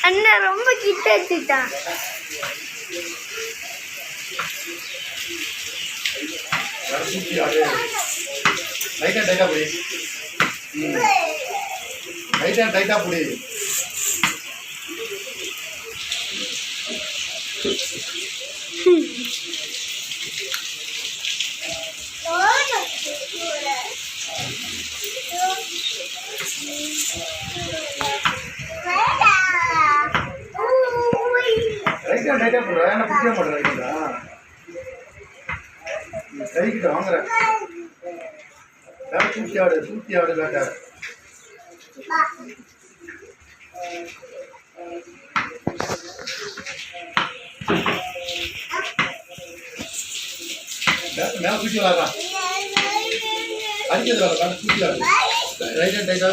அண்ணா ரொம்ப கிட்ட வச்சுட்டான். டைட்டா புடி, டைட்டா புடி. டைட்டா போடுற, என்ன பிடிக்க மாட்டேன். கைக்கிட்ட வாங்குற தூக்கி ஆடு வேட்டை. மேல தூக்கி விளாடுறா, அடிக்கிறது வேலை தூக்கி விளாடு. ரைட்டா டைட்டா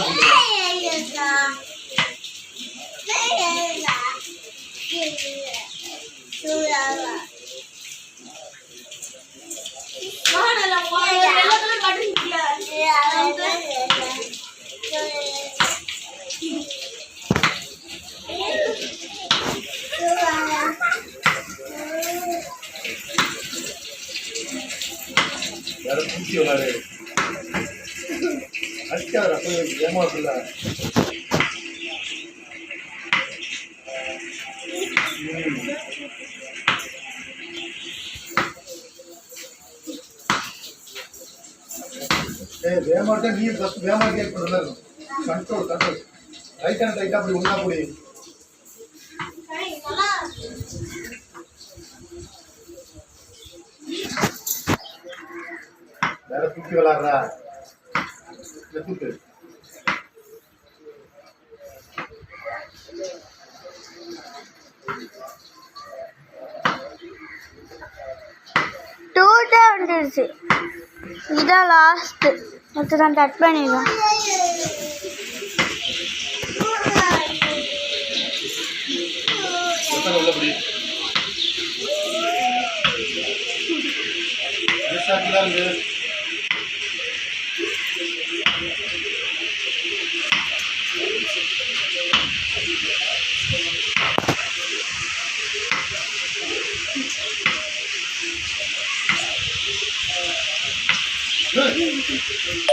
யாரும் தூக்கி விளாடு. அடிக்காத ஏமாத்துல வேமாட்ட நீ ஃபர்ஸ்ட் வேமா கேட் பண்ணல. கண்ட்ரோல் ரைட் அண்ட் ரைட்டா அப்படி ஒண்ணா போடி. வேற தூக்கி விளாடுறா, தூக்கு. வந்துருச்சு. இதான் லாஸ்ட். மற்ற நான் கட் பண்ணிடுவேன். Good.